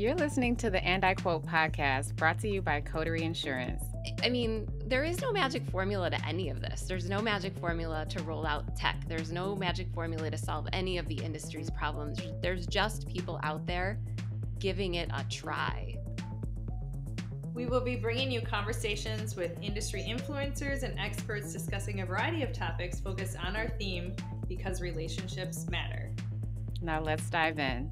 You're listening to the And I Quote podcast brought to you by Coterie Insurance. I mean, there is no magic formula to any of this. There's no magic formula to roll out tech. There's no magic formula to solve any of the industry's problems. There's just people out there giving it a try. We will be bringing you conversations with industry influencers and experts discussing a variety of topics focused on our theme, because relationships matter. Now let's dive in.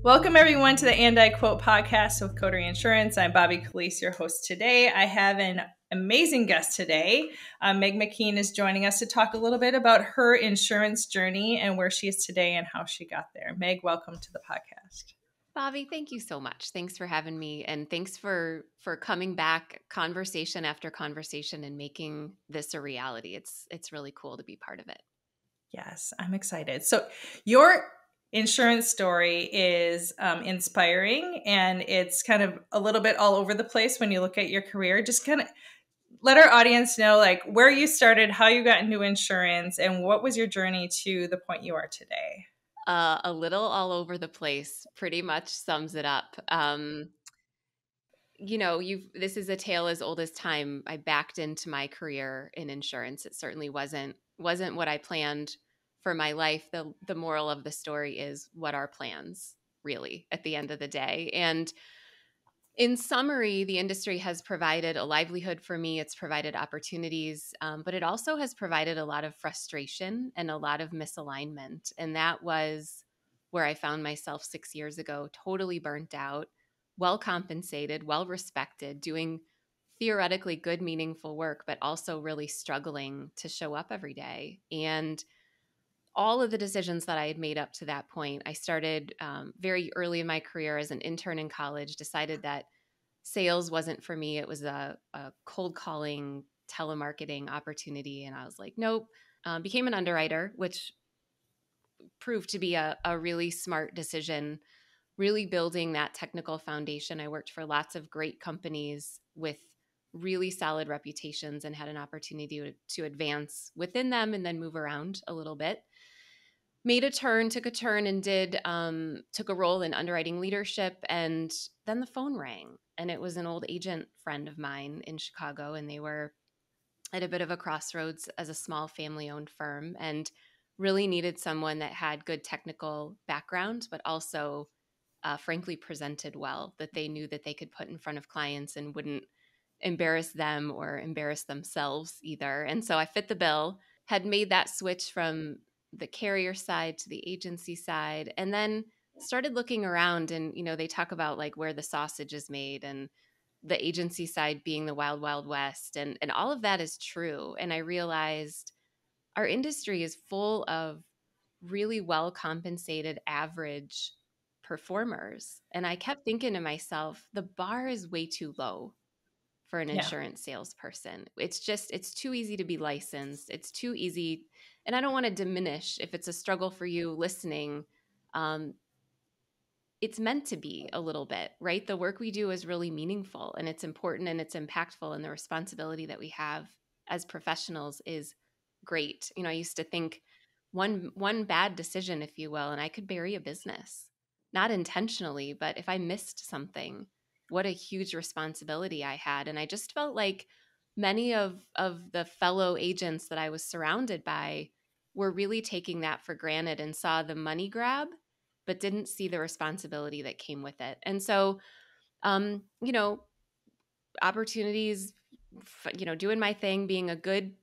Welcome everyone to the And I Quote podcast with Coterie Insurance. I'm Bobby Calise, your host today. I have an amazing guest today. Meg McKeen is joining us to talk a little bit about her insurance journey and where she is today and how she got there. Meg, welcome to the podcast. Bobby, thank you so much. Thanks for having me. And thanks for coming back conversation after conversation and making this a reality. It's really cool to be part of it. Yes, I'm excited. So your insurance story is inspiring, and it's kind of a little bit all over the place when you look at your career. Just kind of let our audience know like where you started, how you got into insurance, and what was your journey to the point you are today. A little all over the place pretty much sums it up. This is a tale as old as time. I backed into my career in insurance. It certainly wasn't what I planned for my life. The moral of the story is, what are plans really at the end of the day? And in summary, the industry has provided a livelihood for me. It's provided opportunities, but it also has provided a lot of frustration and a lot of misalignment. And that was where I found myself 6 years ago, totally burnt out, well compensated, well respected, doing theoretically good, meaningful work, but also really struggling to show up every day. And all of the decisions that I had made up to that point, I started very early in my career as an intern in college, decided that sales wasn't for me. It was a cold calling telemarketing opportunity. And I was like, nope. Became an underwriter, which proved to be a really smart decision, really building that technical foundation. I worked for lots of great companies with really solid reputations and had an opportunity to advance within them and then move around a little bit. Took a turn and took a role in underwriting leadership. And then the phone rang, and it was an old agent friend of mine in Chicago. And they were at a bit of a crossroads as a small family-owned firm and really needed someone that had good technical background, but also frankly presented well, that they knew that they could put in front of clients and wouldn't embarrass them or embarrass themselves either. And so I fit the bill, had made that switch from the carrier side to the agency side, and then started looking around. And, they talk about like where the sausage is made and the agency side being the wild, wild west. And all of that is true. And I realized our industry is full of really well compensated average performers. And I kept thinking to myself, the bar is way too low for an insurance salesperson. It's too easy to be licensed. It's too easy. And I don't want to diminish if it's a struggle for you listening. It's meant to be a little bit, right? The work we do is really meaningful and it's important and it's impactful, and the responsibility that we have as professionals is great. I used to think one bad decision, if you will, and I could bury a business, not intentionally, but if I missed something, what a huge responsibility I had. And I just felt like many of the fellow agents that I was surrounded by were really taking that for granted and saw the money grab, but didn't see the responsibility that came with it. And so, opportunities, doing my thing, being a good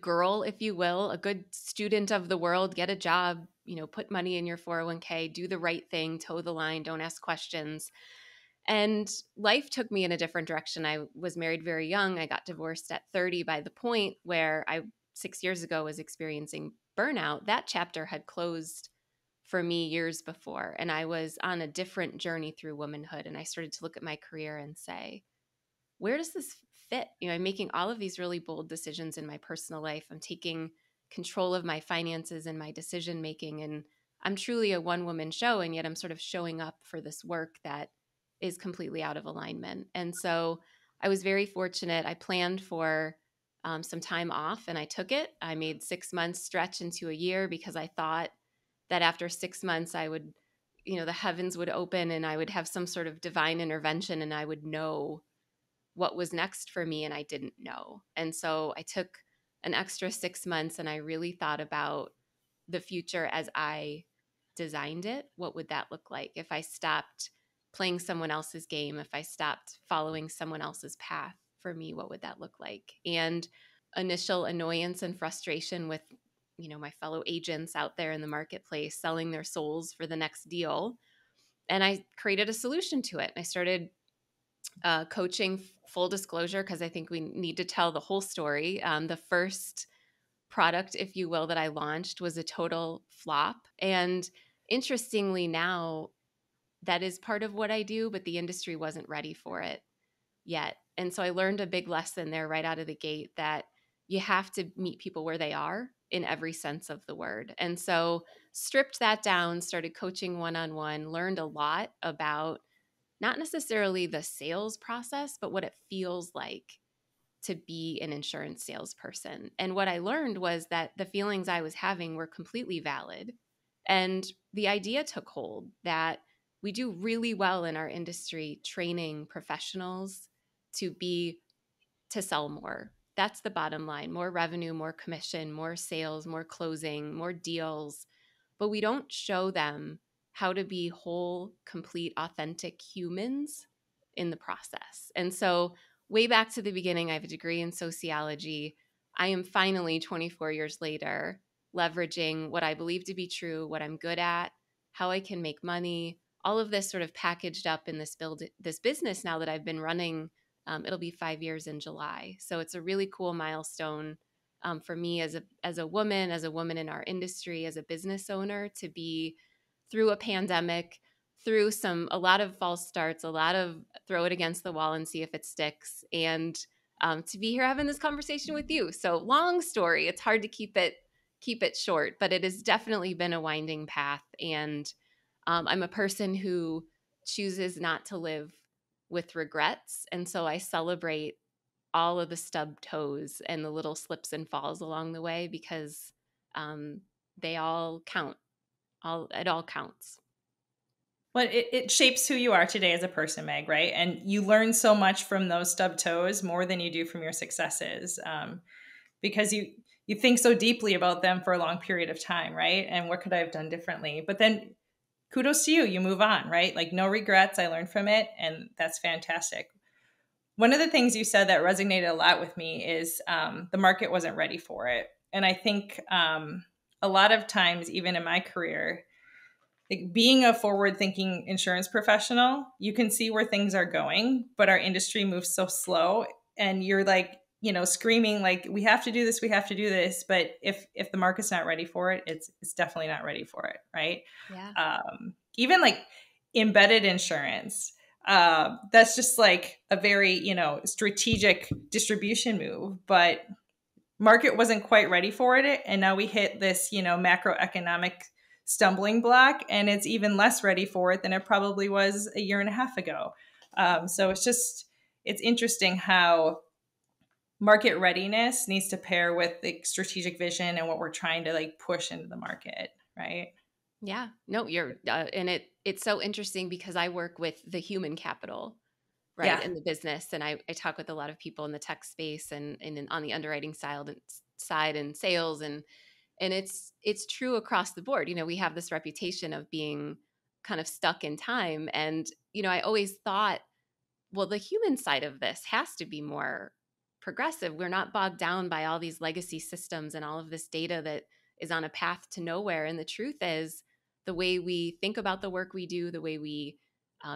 girl, if you will, a good student of the world, get a job, put money in your 401k, do the right thing, toe the line, don't ask questions. And life took me in a different direction. I was married very young. I got divorced at 30. By the point where I 6 years ago was experiencing burnout, that chapter had closed for me years before. And I was on a different journey through womanhood. And I started to look at my career and say, where does this fit? I'm making all of these really bold decisions in my personal life. I'm taking control of my finances and my decision making. And I'm truly a one-woman show. And yet I'm sort of showing up for this work that is completely out of alignment. And so I was very fortunate. I planned for some time off and I took it. I made 6 months stretch into a year because I thought that after 6 months I would the heavens would open and I would have some sort of divine intervention and I would know what was next for me, and I didn't know. And so I took an extra 6 months and I really thought about the future as I designed it. What would that look like if I stopped playing someone else's game, if I stopped following someone else's path? For me, what would that look like? And initial annoyance and frustration with my fellow agents out there in the marketplace selling their souls for the next deal. And I created a solution to it. I started coaching, full disclosure, because I think we need to tell the whole story. The first product, if you will, that I launched was a total flop. And interestingly, now that is part of what I do, but the industry wasn't ready for it yet. And so I learned a big lesson there right out of the gate, that you have to meet people where they are in every sense of the word. And so stripped that down, started coaching one-on-one, learned a lot about not necessarily the sales process, but what it feels like to be an insurance salesperson. And what I learned was that the feelings I was having were completely valid. And the idea took hold that we do really well in our industry training professionals to sell more. That's the bottom line. More revenue, more commission, more sales, more closing, more deals. But we don't show them how to be whole, complete, authentic humans in the process. And so way back to the beginning, I have a degree in sociology. I am finally 24 years later leveraging what I believe to be true, what I'm good at, how I can make money, all of this sort of packaged up in this business now that I've been running. It'll be 5 years in July. So it's a really cool milestone for me as a woman in our industry, as a business owner, to be through a pandemic, through a lot of false starts, a lot of throw it against the wall and see if it sticks, and to be here having this conversation with you. So long story. It's hard to keep it short, but it has definitely been a winding path. And I'm a person who chooses not to live with regrets. And so I celebrate all of the stub toes and the little slips and falls along the way, because they all count. It all counts. Well, it shapes who you are today as a person, Meg, right? And you learn so much from those stub toes more than you do from your successes, because you think so deeply about them for a long period of time, right? And what could I have done differently? But then kudos to you. You move on, right? Like, no regrets. I learned from it, and that's fantastic. One of the things you said that resonated a lot with me is the market wasn't ready for it. And I think a lot of times, even in my career, like, being a forward-thinking insurance professional, you can see where things are going, but our industry moves so slow, and you're like, screaming like, we have to do this, we have to do this. But if the market's not ready for it, it's definitely not ready for it, right? Yeah. Even like embedded insurance, that's just like a very, strategic distribution move, but market wasn't quite ready for it. And now we hit this, macroeconomic stumbling block, and it's even less ready for it than it probably was a year and a half ago. So it's interesting how market readiness needs to pair with the strategic vision and what we're trying to like push into the market, right? Yeah. No, you're and it's so interesting because I work with the human capital, right, in the business, and I talk with a lot of people in the tech space and on the underwriting side and sales, and it's true across the board. We have this reputation of being kind of stuck in time, and I always thought, well, the human side of this has to be more progressive. We're not bogged down by all these legacy systems and all of this data that is on a path to nowhere. And the truth is, the way we think about the work we do, the way we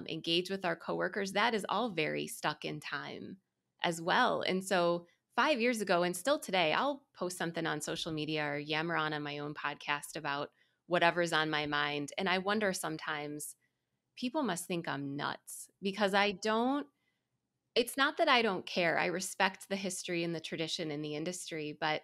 engage with our coworkers, that is all very stuck in time as well. And so 5 years ago, and still today, I'll post something on social media or yammer on my own podcast about whatever's on my mind. And I wonder sometimes, people must think I'm nuts, because it's not that I don't care. I respect the history and the tradition in the industry, but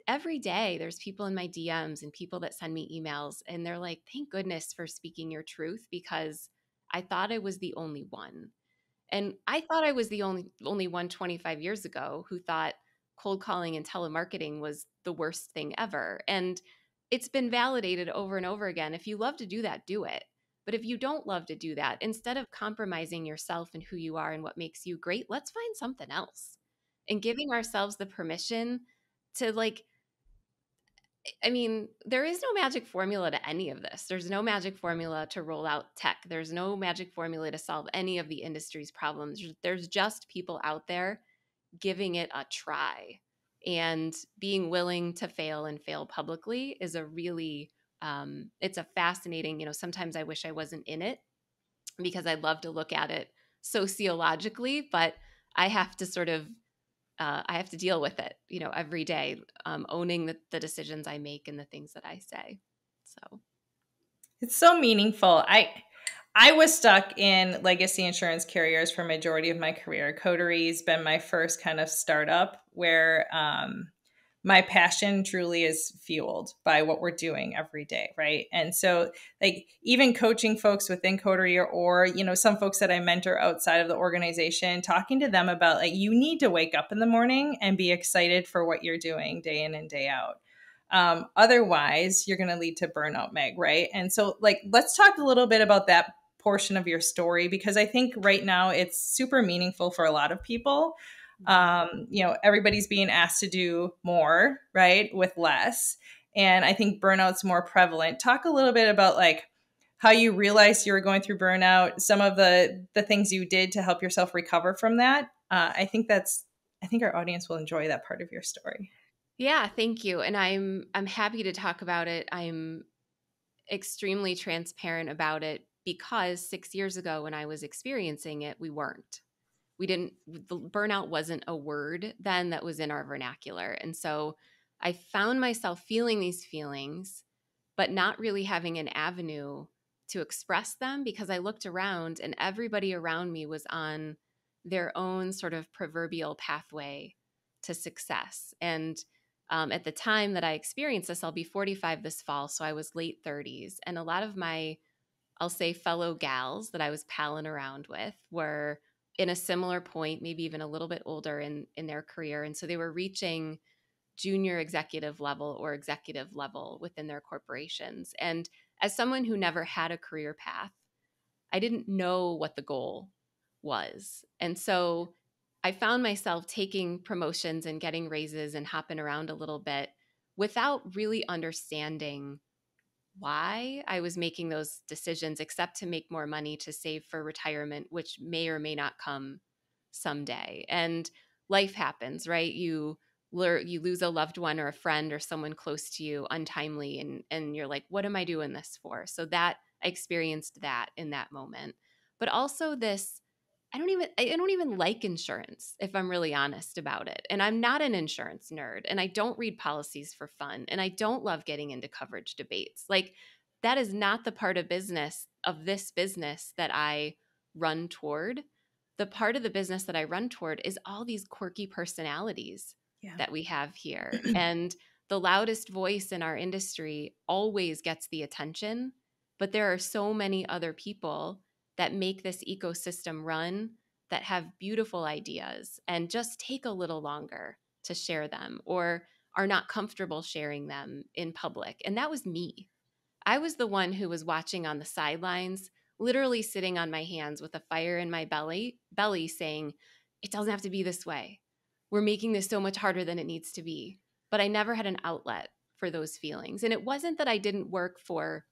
every day there's people in my DMs and people that send me emails, and they're like, thank goodness for speaking your truth, because I thought I was the only one. And I thought I was the only one 25 years ago who thought cold calling and telemarketing was the worst thing ever. And it's been validated over and over again. If you love to do that, do it. But if you don't love to do that, instead of compromising yourself and who you are and what makes you great, let's find something else. And giving ourselves the permission to there is no magic formula to any of this. There's no magic formula to roll out tech. There's no magic formula to solve any of the industry's problems. There's just people out there giving it a try. And being willing to fail and fail publicly is a really, it's a fascinating, sometimes I wish I wasn't in it because I'd love to look at it sociologically, but I have to sort of I have to deal with it, every day, owning the decisions I make and the things that I say. So it's so meaningful. I was stuck in legacy insurance carriers for a majority of my career. Coterie's been my first kind of startup where my passion truly is fueled by what we're doing every day, right? And so even coaching folks within Coterie or some folks that I mentor outside of the organization, talking to them about you need to wake up in the morning and be excited for what you're doing day in and day out. Otherwise, you're going to lead to burnout, Meg, right? And so let's talk a little bit about that portion of your story, because I think right now it's super meaningful for a lot of people. Everybody's being asked to do more, right, with less. And I think burnout's more prevalent. Talk a little bit about how you realized you were going through burnout, some of the things you did to help yourself recover from that. I think our audience will enjoy that part of your story. Yeah, thank you. And I'm happy to talk about it. I'm extremely transparent about it because 6 years ago when I was experiencing it, we weren't. The burnout wasn't a word then that was in our vernacular. And so I found myself feeling these feelings, but not really having an avenue to express them because I looked around and everybody around me was on their own sort of proverbial pathway to success. And at the time that I experienced this, I'll be 45 this fall, so I was late 30s. And a lot of my, I'll say, fellow gals that I was palling around with were in a similar point, maybe even a little bit older in their career. And so they were reaching junior executive level or executive level within their corporations. And as someone who never had a career path, I didn't know what the goal was. And so I found myself taking promotions and getting raises and hopping around a little bit without really understanding why I was making those decisions, except to make more money to save for retirement, which may or may not come someday. And life happens, right? You lose a loved one or a friend or someone close to you untimely, and you're like, what am I doing this for? So that I experienced that in that moment. But also this, I don't even like insurance, if I'm really honest about it. And I'm not an insurance nerd, and I don't read policies for fun, and I don't love getting into coverage debates. That is not the part of this business that I run toward. The part of the business that I run toward is all these quirky personalities that we have here. And the loudest voice in our industry always gets the attention, but there are so many other people that make this ecosystem run that have beautiful ideas and just take a little longer to share them or are not comfortable sharing them in public. And that was me. I was the one who was watching on the sidelines, literally sitting on my hands with a fire in my belly saying, it doesn't have to be this way. We're making this so much harder than it needs to be. But I never had an outlet for those feelings. And it wasn't that I didn't work for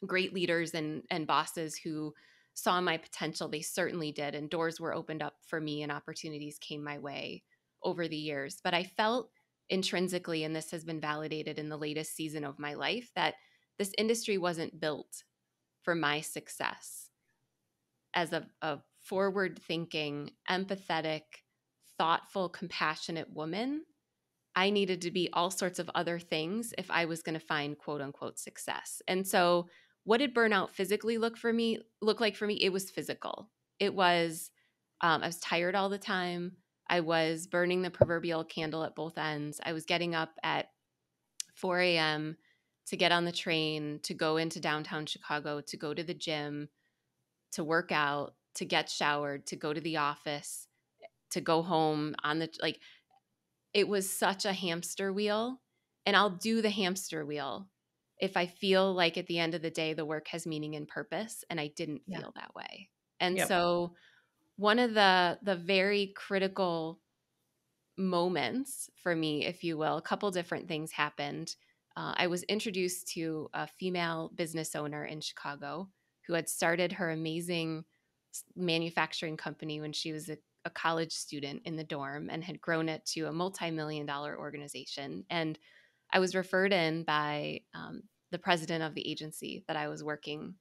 great leaders and bosses who saw my potential. They certainly did. And doors were opened up for me and opportunities came my way over the years. But I felt intrinsically, and this has been validated in the latest season of my life, that this industry wasn't built for my success as a forward-thinking, empathetic, thoughtful, compassionate woman. I needed to be all sorts of other things if I was going to find quote unquote success. And so what did burnout physically look like for me? It was physical. It was, I was tired all the time. I was burning the proverbial candle at both ends. I was getting up at 4 a.m. to get on the train, to go into downtown Chicago, to go to the gym, to work out, to get showered, to go to the office, to go home it was such a hamster wheel. And I'll do the hamster wheel if I feel like at the end of the day, the work has meaning and purpose, and I didn't Yeah. feel that way. And Yep. so one of the very critical moments for me, if you will, a couple different things happened. I was introduced to a female business owner in Chicago who had started her amazing manufacturing company when she was a college student in the dorm and had grown it to a multi-million-dollar organization. And I was referred in by the president of the agency that I was working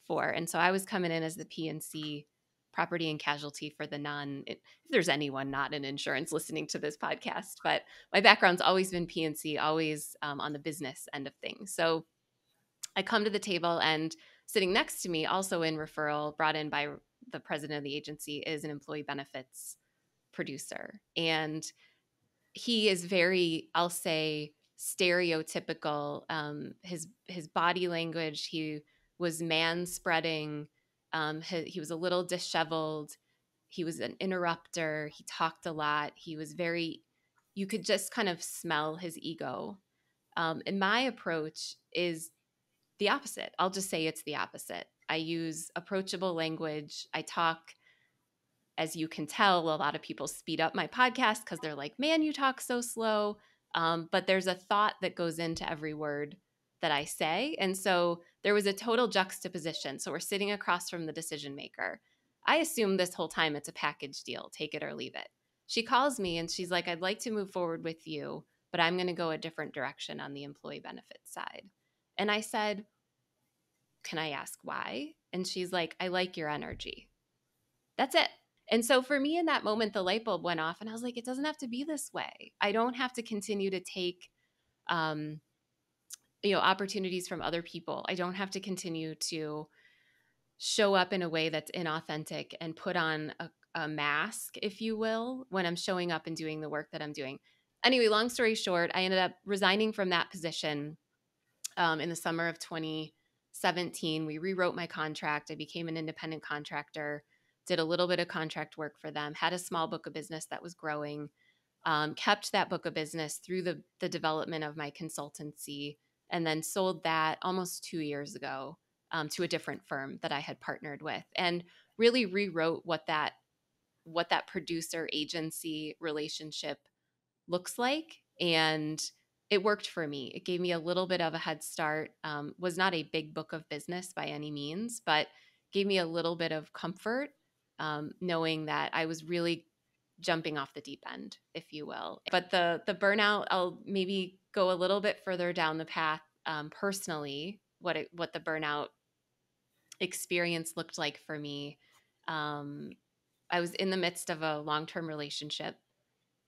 for. And so I was coming in as the PNC, property and casualty, for the if there's anyone not in insurance listening to this podcast, but my background's always been PNC, always on the business end of things. So I come to the table, and sitting next to me, also in referral, brought in by the president of the agency, is an employee benefits producer. And he is very, I'll say, stereotypical. His body language, he was man spreading. He was a little disheveled. He was an interrupter. He talked a lot. He was very, you could just kind of smell his ego. And my approach is the opposite. I'll just say it's the opposite. I use approachable language. I talk, as you can tell, a lot of people speed up my podcast because they're like, man, you talk so slow. But there's a thought that goes into every word that I say. And so there was a total juxtaposition. So we're sitting across from the decision maker. I assume this whole time it's a package deal, take it or leave it. She calls me and she's like, I'd like to move forward with you, but I'm going to go a different direction on the employee benefits side. And I said, can I ask why? And she's like, I like your energy. That's it. And so for me in that moment, the light bulb went off and I was like, it doesn't have to be this way. I don't have to continue to take, opportunities from other people. I don't have to continue to show up in a way that's inauthentic and put on a mask, if you will, when I'm showing up and doing the work that I'm doing. Anyway, long story short, I ended up resigning from that position in the summer of 2017. We rewrote my contract. I became an independent contractor, did a little bit of contract work for them, had a small book of business that was growing, kept that book of business through the development of my consultancy, and then sold that almost 2 years ago to a different firm that I had partnered with, and really rewrote what that producer agency relationship looks like. And it worked for me. It gave me a little bit of a head start. Was not a big book of business by any means, but gave me a little bit of comfort, knowing that I was really jumping off the deep end, if you will. But the burnout, I'll maybe go a little bit further down the path personally, what the burnout experience looked like for me. I was in the midst of a long-term relationship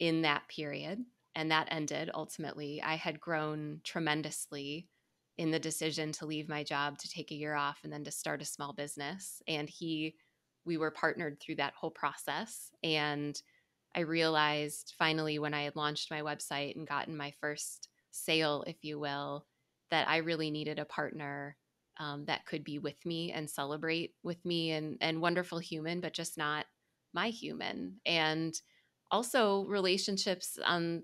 in that period, and that ended ultimately. I had grown tremendously in the decision to leave my job, to take a year off, and then to start a small business. And we were partnered through that whole process. And I realized finally, when I had launched my website and gotten my first sale, if you will, that I really needed a partner that could be with me and celebrate with me, and wonderful human, but just not my human. And also relationships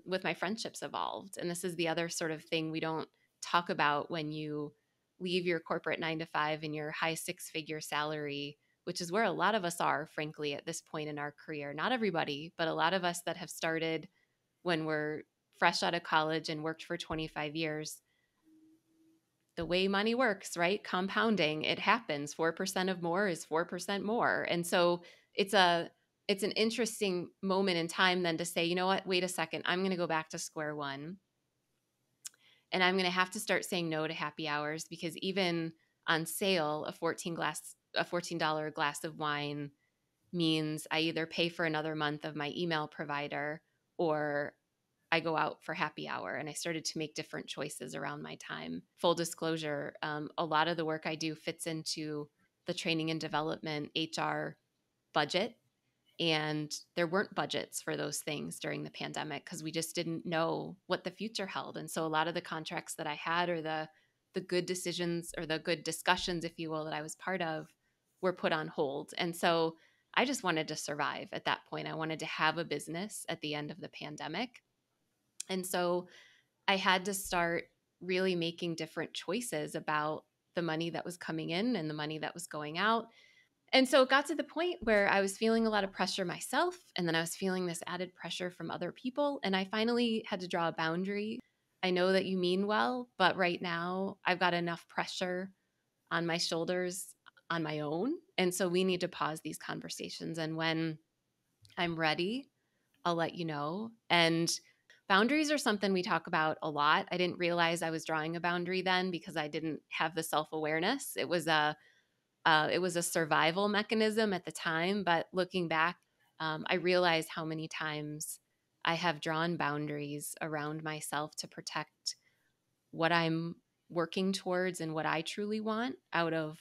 with my friendships evolved. And this is the other sort of thing we don't talk about when you leave your corporate 9 to 5 and your high 6-figure salary, which is where a lot of us are, frankly, at this point in our career. Not everybody, but a lot of us that have started when we're fresh out of college and worked for 25 years. The way money works, right? Compounding, it happens. 4% of more is 4% more. And so it's an interesting moment in time then to say, you know what, wait a second, I'm going to go back to square one. And I'm going to have to start saying no to happy hours, because even on sale, a $14 glass of wine means I either pay for another month of my email provider, or I go out for happy hour. And I started to make different choices around my time. Full disclosure, a lot of the work I do fits into the training and development HR budget. And there weren't budgets for those things during the pandemic because we just didn't know what the future held. And so a lot of the contracts that I had, or the good decisions or the good discussions, if you will, that I was part of, were put on hold. And so I just wanted to survive at that point. I wanted to have a business at the end of the pandemic. And so I had to start really making different choices about the money that was coming in and the money that was going out. And so it got to the point where I was feeling a lot of pressure myself, and then I was feeling this added pressure from other people. And I finally had to draw a boundary. I know that you mean well, but right now I've got enough pressure on my shoulders on my own. And so we need to pause these conversations. And when I'm ready, I'll let you know. And boundaries are something we talk about a lot. I didn't realize I was drawing a boundary then because I didn't have the self-awareness. It was a survival mechanism at the time, but looking back, I realize how many times I have drawn boundaries around myself to protect what I'm working towards and what I truly want out of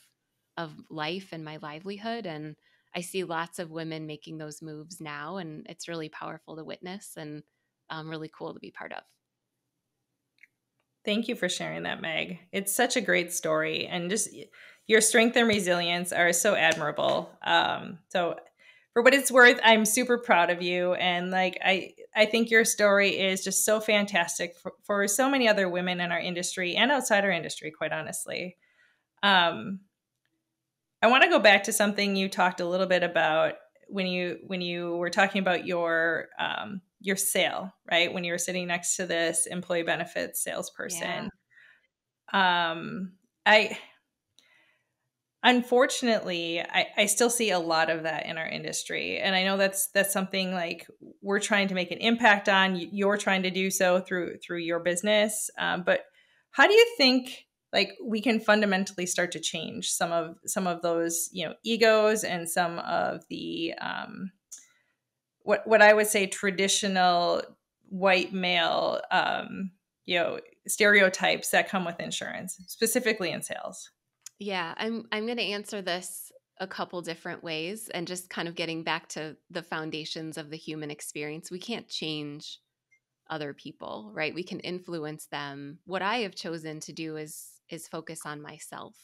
life and my livelihood. And I see lots of women making those moves now, and it's really powerful to witness and really cool to be part of. Thank you for sharing that, Meg. It's such a great story, and just your strength and resilience are so admirable. So for what it's worth, I'm super proud of you. And like, I think your story is just so fantastic for so many other women in our industry and outside our industry, quite honestly. I want to go back to something you talked a little bit about when you were talking about your sale, right? When you were sitting next to this employee benefits salesperson. I Unfortunately, I still see a lot of that in our industry. And I know that's something like we're trying to make an impact on. You're trying to do so through your business. But how do you think like we can fundamentally start to change some of those, egos and some of the what I would say traditional white male stereotypes that come with insurance, specifically in sales? Yeah, I'm going to answer this a couple different ways, and just kind of getting back to the foundations of the human experience. We can't change other people, right? We can influence them. What I have chosen to do is focus on myself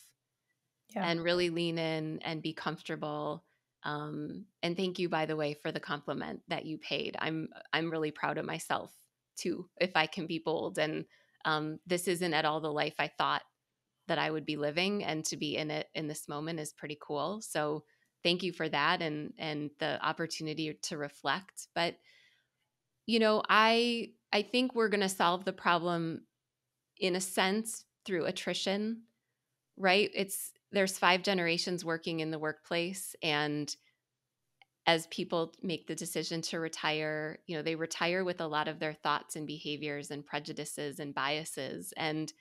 and really lean in and be comfortable. And thank you, by the way, for the compliment that you paid. I'm really proud of myself too, if I can be bold. And this isn't at all the life I thought that I would be living, and to be in it in this moment is pretty cool. So thank you for that, and the opportunity to reflect. But I think we're going to solve the problem in a sense through attrition, right? There's 5 generations working in the workplace, and as people make the decision to retire, they retire with a lot of their thoughts and behaviors and prejudices and biases, and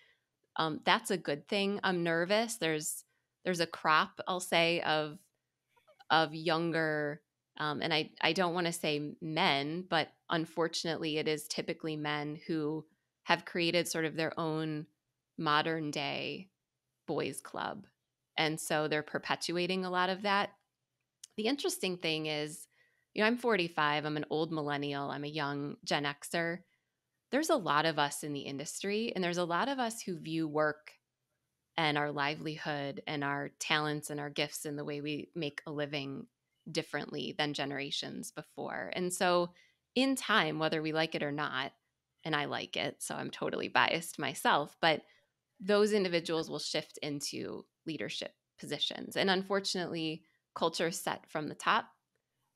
that's a good thing. I'm nervous. There's a crop, I'll say, of younger, and I don't want to say men, but unfortunately, it is typically men who have created sort of their own modern day boys club, and so they're perpetuating a lot of that. The interesting thing is, I'm 45. I'm an old millennial. I'm a young Gen Xer. There's a lot of us in the industry, and there's a lot of us who view work and our livelihood and our talents and our gifts and the way we make a living differently than generations before. And so in time, whether we like it or not, and I like it, so I'm totally biased myself, but those individuals will shift into leadership positions. And unfortunately, culture is set from the top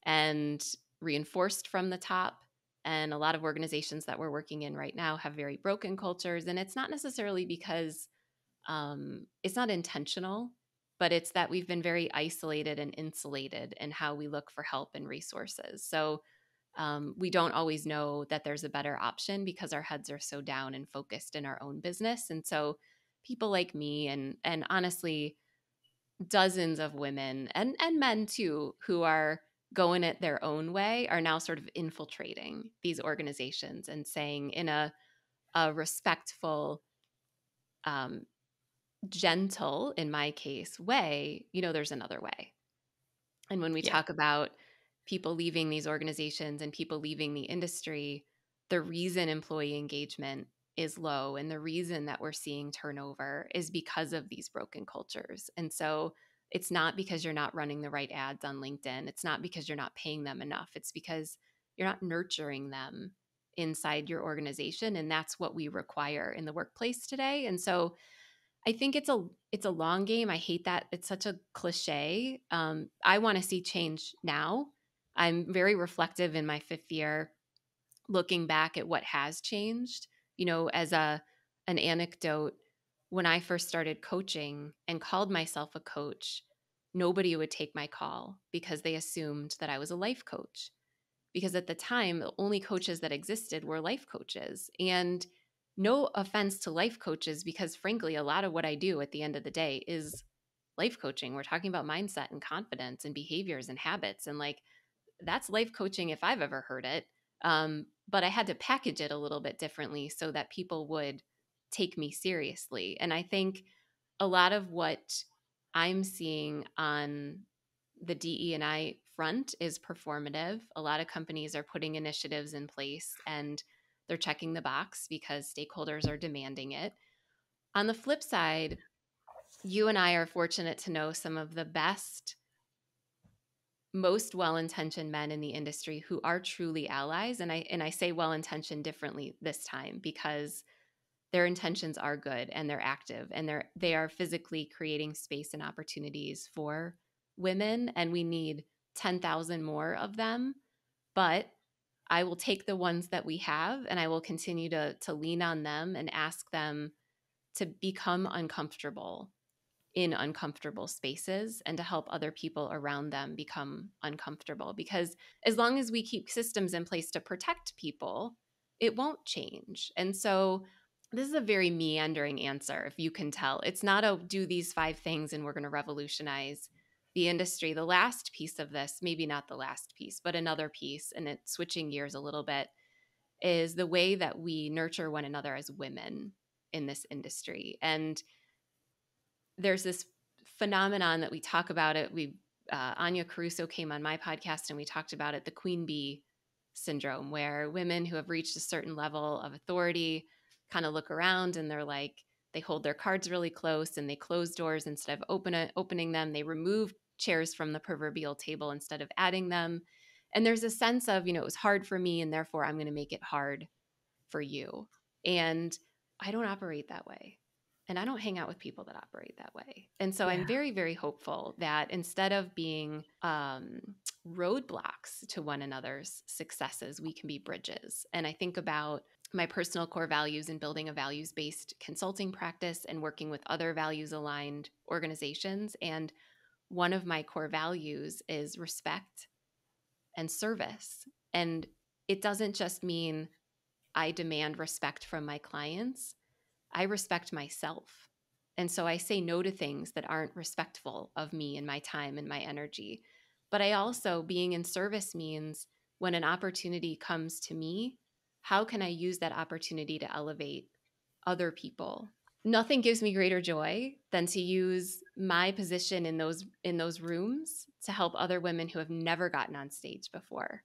and reinforced from the top. And a lot of organizations that we're working in right now have very broken cultures. And it's not necessarily because it's not intentional, but it's that we've been very isolated and insulated in how we look for help and resources. So we don't always know that there's a better option because our heads are so down and focused in our own business. And so people like me and honestly, dozens of women and men too, who are going it their own way, are now sort of infiltrating these organizations and saying in a respectful, gentle, in my case, way, there's another way. And when we talk about people leaving these organizations and people leaving the industry, the reason employee engagement is low and the reason that we're seeing turnover is because of these broken cultures. And so it's not because you're not running the right ads on LinkedIn. It's not because you're not paying them enough. It's because you're not nurturing them inside your organization, and that's what we require in the workplace today. And so I think it's a long game. I hate that it's such a cliche. I want to see change now. I'm very reflective in my 5th year, looking back at what has changed. As an anecdote, when I first started coaching and called myself a coach, nobody would take my call because they assumed that I was a life coach. Because at the time, the only coaches that existed were life coaches. And no offense to life coaches, because frankly, a lot of what I do at the end of the day is life coaching. We're talking about mindset and confidence and behaviors and habits. And like, that's life coaching if I've ever heard it. But I had to package it a little bit differently so that people would take me seriously. And I think a lot of what I'm seeing on the DE&I front is performative. A lot of companies are putting initiatives in place and they're checking the box because stakeholders are demanding it. On the flip side, you and I are fortunate to know some of the best, most well-intentioned men in the industry who are truly allies. And I say well-intentioned differently this time because their intentions are good and they're active and they are physically creating space and opportunities for women, and we need 10,000 more of them. But I will take the ones that we have and I will continue to lean on them and ask them to become uncomfortable in uncomfortable spaces and to help other people around them become uncomfortable. Because as long as we keep systems in place to protect people, it won't change. And so this is a very meandering answer, if you can tell. It's not a do these 5 things and we're going to revolutionize the industry. The last piece of this, maybe not the last piece, but another piece, and it's switching gears a little bit, is the way that we nurture one another as women in this industry. And there's this phenomenon that we talk about it. Anya Caruso came on my podcast and we talked about it, the queen bee syndrome, where women who have reached a certain level of authority kind of look around and they're like, they hold their cards really close and they close doors instead of opening them. They remove chairs from the proverbial table instead of adding them. And there's a sense of, it was hard for me and therefore I'm going to make it hard for you. And I don't operate that way. And I don't hang out with people that operate that way. And so I'm very, very hopeful that instead of being roadblocks to one another's successes, we can be bridges. And I think about my personal core values in building a values-based consulting practice and working with other values-aligned organizations. And one of my core values is respect and service. And it doesn't just mean I demand respect from my clients. I respect myself. And so I say no to things that aren't respectful of me and my time and my energy. But I also, being in service means when an opportunity comes to me, how can I use that opportunity to elevate other people? Nothing gives me greater joy than to use my position in those rooms to help other women who have never gotten on stage before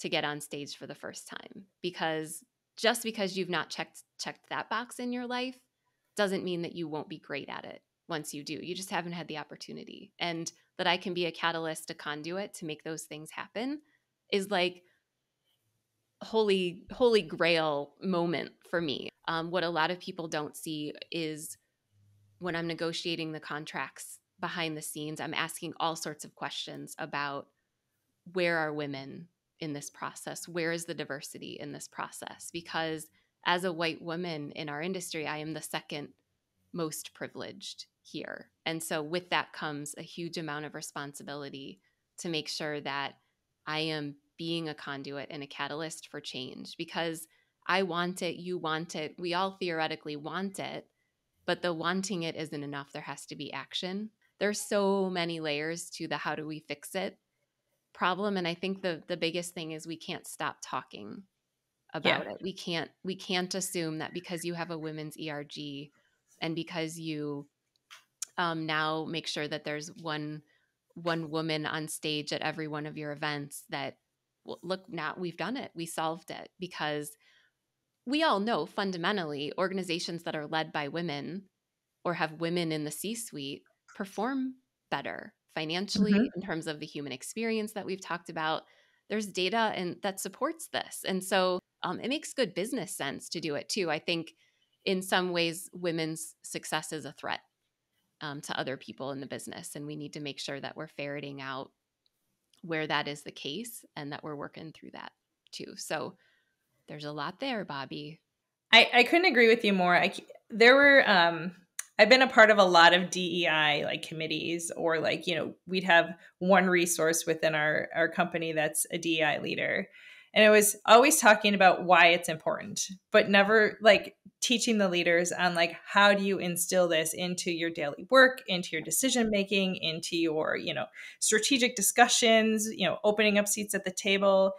to get on stage for the first time. Because just because you've not checked that box in your life doesn't mean that you won't be great at it once you do. You just haven't had the opportunity. And that I can be a catalyst, a conduit to make those things happen is like holy grail moment for me. What a lot of people don't see is when I'm negotiating the contracts behind the scenes, I'm asking all sorts of questions about where are women in this process? Where is the diversity in this process? Because as a white woman in our industry, I am the second most privileged here. And so with that comes a huge amount of responsibility to make sure that I am being a conduit and a catalyst for change, because I want it, you want it, we all theoretically want it, but the wanting it isn't enough. There has to be action. There's so many layers to the how do we fix it problem, and I think the biggest thing is we can't stop talking about it. We can't assume that because you have a women's ERG and because you now make sure that there's one woman on stage at every one of your events that, well, look, now we've done it, we solved it. Because we all know fundamentally organizations that are led by women or have women in the C-suite perform better financially in terms of the human experience that we've talked about. there's data and that supports this. And so it makes good business sense to do it too. I think in some ways, women's success is a threat to other people in the business. And we need to make sure that we're ferreting out where that is the case and that we're working through that too. So there's a lot there, Bobby. I couldn't agree with you more. There were I've been a part of a lot of DEI like committees, or like, we'd have one resource within our company that's a DEI leader. And it was always talking about why it's important, but never like teaching the leaders on like, how do you instill this into your daily work, into your decision making, into your, strategic discussions, opening up seats at the table.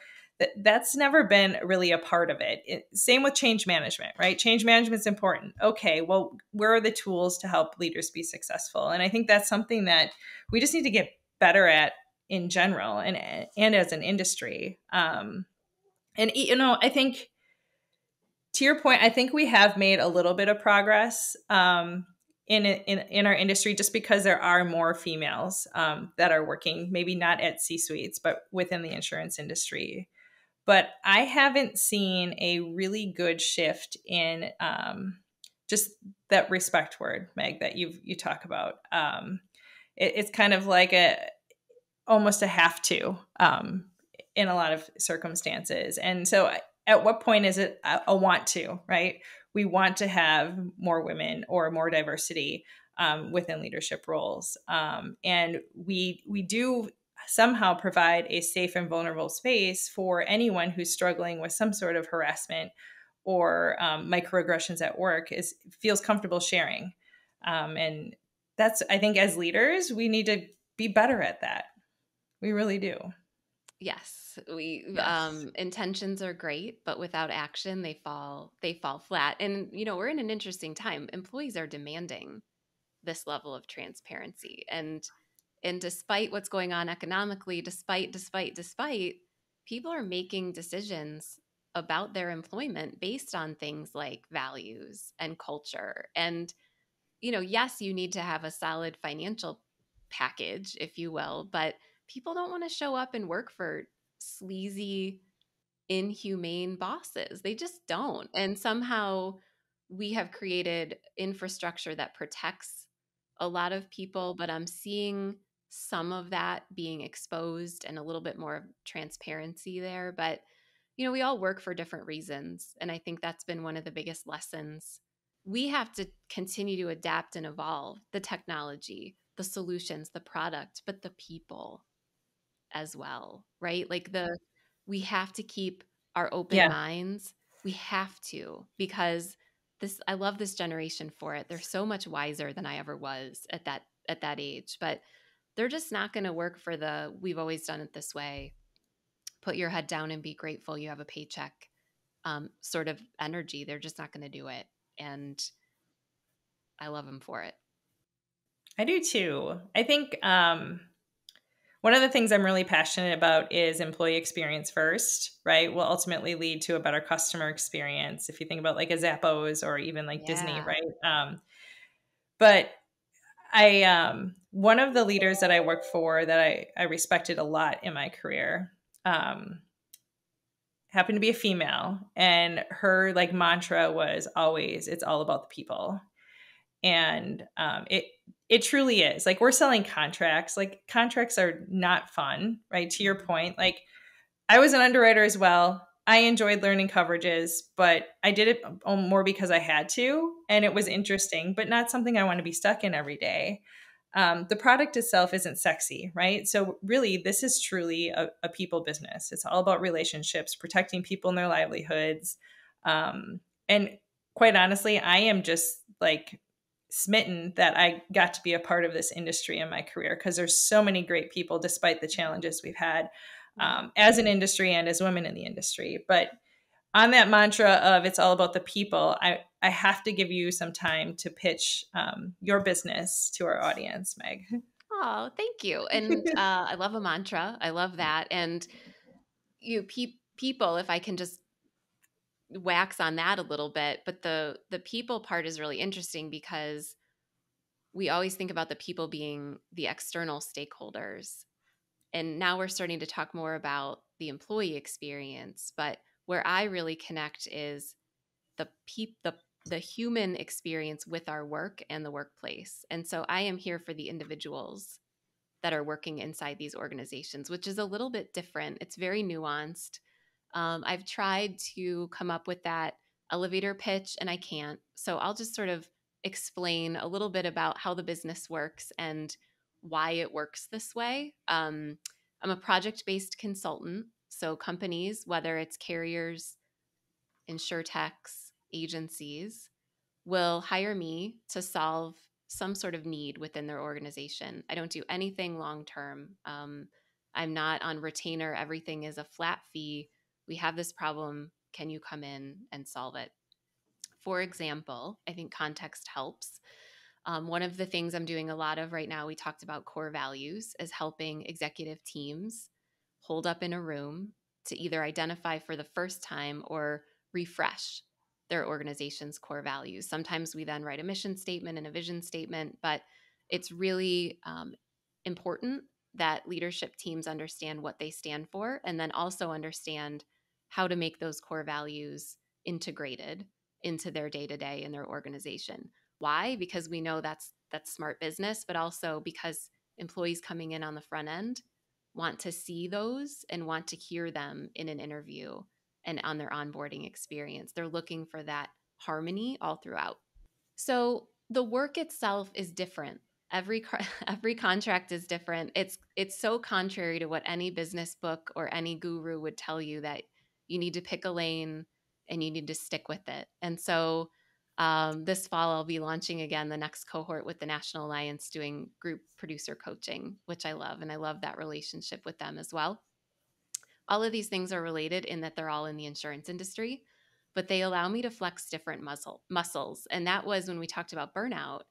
That's never been really a part of it. Same with change management, right? Change management is important. Okay, well, where are the tools to help leaders be successful? And I think that's something that we just need to get better at in general and as an industry. I think to your point, I think we have made a little bit of progress in our industry, just because there are more females that are working, maybe not at C-suites, but within the insurance industry. But I haven't seen a really good shift in just that respect word, Meg, that you talk about. It's kind of like almost a have to in a lot of circumstances. And so at what point is it a want to, right? We want to have more women or more diversity within leadership roles. And we do somehow provide a safe and vulnerable space for anyone who's struggling with some sort of harassment or microaggressions at work feels comfortable sharing. And that's, I think, as leaders, we need to be better at that. We really do. Yes, intentions are great, but without action, they fall flat. And we're in an interesting time. Employees are demanding this level of transparency, and despite what's going on economically, despite people are making decisions about their employment based on things like values and culture. And yes, you need to have a solid financial package, if you will, but people don't want to show up and work for sleazy, inhumane bosses. They just don't. And somehow we have created infrastructure that protects a lot of people, but I'm seeing some of that being exposed and a little bit more transparency there. But, we all work for different reasons. And I think that's been one of the biggest lessons. We have to continue to adapt and evolve the technology, the solutions, the product, but the people as well, right? Like we have to keep our open minds. We have to, because I love this generation for it. They're so much wiser than I ever was at that age, but they're just not going to work for we've always done it this way. Put your head down and be grateful you have a paycheck sort of energy. They're just not going to do it. And I love them for it. I do too. I think one of the things I'm really passionate about is employee experience first, right? Will ultimately lead to a better customer experience. If you think about like a Zappos or even like Disney, right? But one of the leaders that I worked for that I respected a lot in my career happened to be a female, and her like mantra was always, it's all about the people. And it truly is. Like, we're selling contracts. Like, contracts are not fun, right? To your point, like, I was an underwriter as well. I enjoyed learning coverages, but I did it more because I had to, and it was interesting, but not something I want to be stuck in every day. The product itself isn't sexy, right? So really, this is truly a people business. It's all about relationships, protecting people and their livelihoods. And quite honestly, I am just like smitten that I got to be a part of this industry in my career, because there's so many great people despite the challenges we've had as an industry and as women in the industry. But on that mantra of it's all about the people, I have to give you some time to pitch your business to our audience, Meg. Oh, thank you. And I love a mantra. I love that. And people, if I can just wax on that a little bit, but the people part is really interesting, because we always think about the people being the external stakeholders. And now we're starting to talk more about the employee experience. But where I really connect is the human experience with our work and the workplace. And so I am here for the individuals that are working inside these organizations, which is a little bit different. It's very nuanced. I've tried to come up with that elevator pitch and I can't. So I'll just sort of explain a little bit about how the business works and why it works this way. I'm a project-based consultant. So companies, whether it's carriers, insurtechs, agencies, will hire me to solve some sort of need within their organization. I don't do anything long term. I'm not on retainer. Everything is a flat fee. We have this problem. Can you come in and solve it? For example, I think context helps. One of the things I'm doing a lot of right now, we talked about core values, is helping executive teams hold up in a room to either identify for the first time or refresh their organization's core values. Sometimes we then write a mission statement and a vision statement, but it's really important that leadership teams understand what they stand for and then also understand how to make those core values integrated into their day-to-day in their organization. Why? Because we know that's smart business, but also because employees coming in on the front end want to see those and want to hear them in an interview and on their onboarding experience. They're looking for that harmony all throughout. So the work itself is different. Every contract is different. It's so contrary to what any business book or any guru would tell you, that you need to pick a lane and you need to stick with it. And so this fall, I'll be launching again the next cohort with the National Alliance, doing group producer coaching, which I love. And I love that relationship with them as well. All of these things are related in that they're all in the insurance industry, but they allow me to flex different muscles. And that was when we talked about burnout.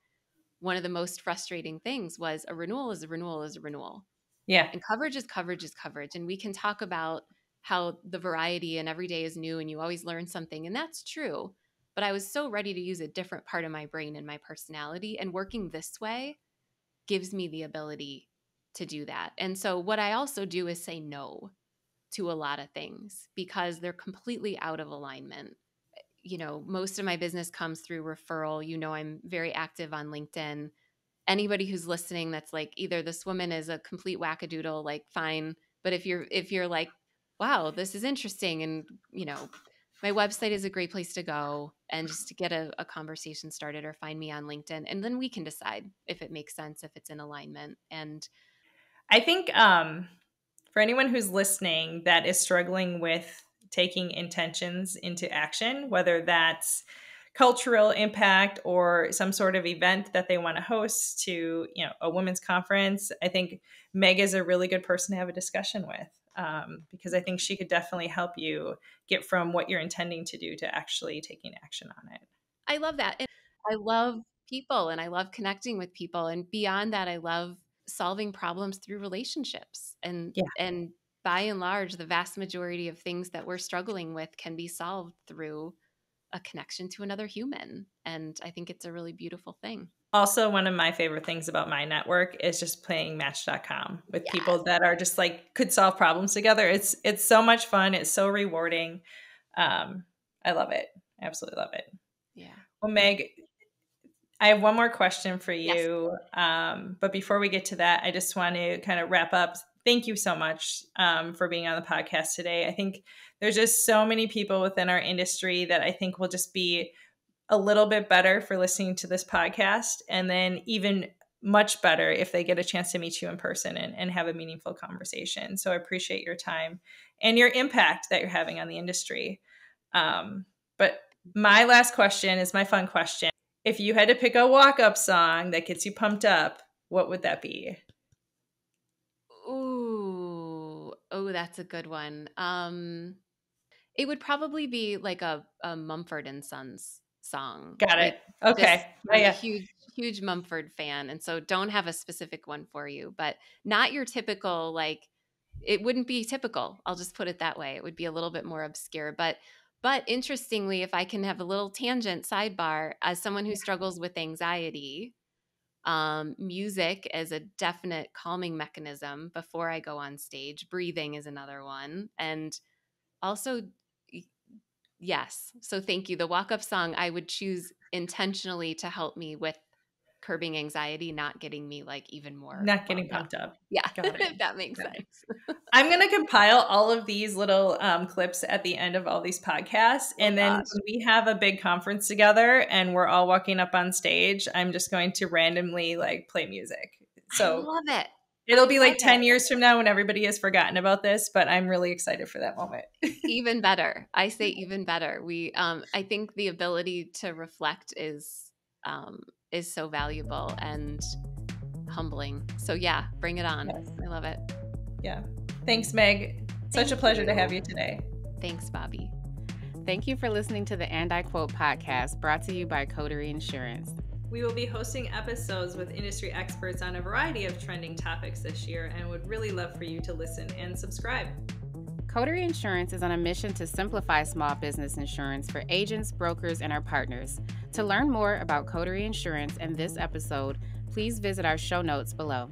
One of the most frustrating things was a renewal is a renewal is a renewal. Yeah. And coverage is coverage is coverage. And we can talk about how the variety and every day is new and you always learn something. And that's true. But I was so ready to use a different part of my brain and my personality. And working this way gives me the ability to do that. And so what I also do is say no to a lot of things because they're completely out of alignment. You know, most of my business comes through referral. You know, I'm very active on LinkedIn. Anybody who's listening that's like, either this woman is a complete wackadoodle, like fine. But if you're like, wow, this is interesting. And, you know, my website is a great place to go and just to get a conversation started, or find me on LinkedIn. And then we can decide if it makes sense, if it's in alignment. And I think for anyone who's listening that is struggling with taking intentions into action, whether that's cultural impact or some sort of event that they want to host, to, you know, a women's conference, I think Meg is a really good person to have a discussion with, because I think she could definitely help you get from what you're intending to do to actually taking action on it. I love that. And I love people and I love connecting with people. And beyond that, I love solving problems through relationships. And by and large, the vast majority of things that we're struggling with can be solved through a connection to another human. And I think it's a really beautiful thing. Also, one of my favorite things about my network is just playing Match.com with people that are just like, could solve problems together. It's so much fun. It's so rewarding. I love it. I absolutely love it. Yeah. Well, Meg, I have one more question for you. Yes. But before we get to that, I just want to kind of wrap up. Thank you so much for being on the podcast today. I think there's just so many people within our industry that I think will just be a little bit better for listening to this podcast, and then even much better if they get a chance to meet you in person and have a meaningful conversation. So I appreciate your time and your impact that you're having on the industry. But my last question is my fun question. If you had to pick a walk-up song that gets you pumped up, what would that be? Oh, that's a good one. It would probably be like a Mumford and Sons song. Got it. Like, okay. I'm a huge Mumford fan. And so don't have a specific one for you, but not your typical, like, it wouldn't be typical. I'll just put it that way. It would be a little bit more obscure, but interestingly, if I can have a little tangent sidebar, as someone who struggles with anxiety, Music is a definite calming mechanism before I go on stage. Breathing is another one. And also, yes. So thank you. The walk-up song I would choose intentionally to help me with curbing anxiety, not getting me like even more. Not getting pumped up. Yeah. Got it. If that makes sense. I'm going to compile all of these little clips at the end of all these podcasts. And then when we have a big conference together and we're all walking up on stage, I'm just going to randomly like play music. So I love it. It'll be like 10 years from now when everybody has forgotten about this, but I'm really excited for that moment. Even better. I say even better. I think the ability to reflect is so valuable and humbling. So yeah, bring it on. Yes. I love it. Yeah. Thanks, Meg. Such a pleasure to have you today. Thanks, Bobby. Thank you for listening to the And I Quote podcast, brought to you by Coterie Insurance. We will be hosting episodes with industry experts on a variety of trending topics this year and would really love for you to listen and subscribe. Coterie Insurance is on a mission to simplify small business insurance for agents, brokers, and our partners. To learn more about Coterie Insurance and this episode, please visit our show notes below.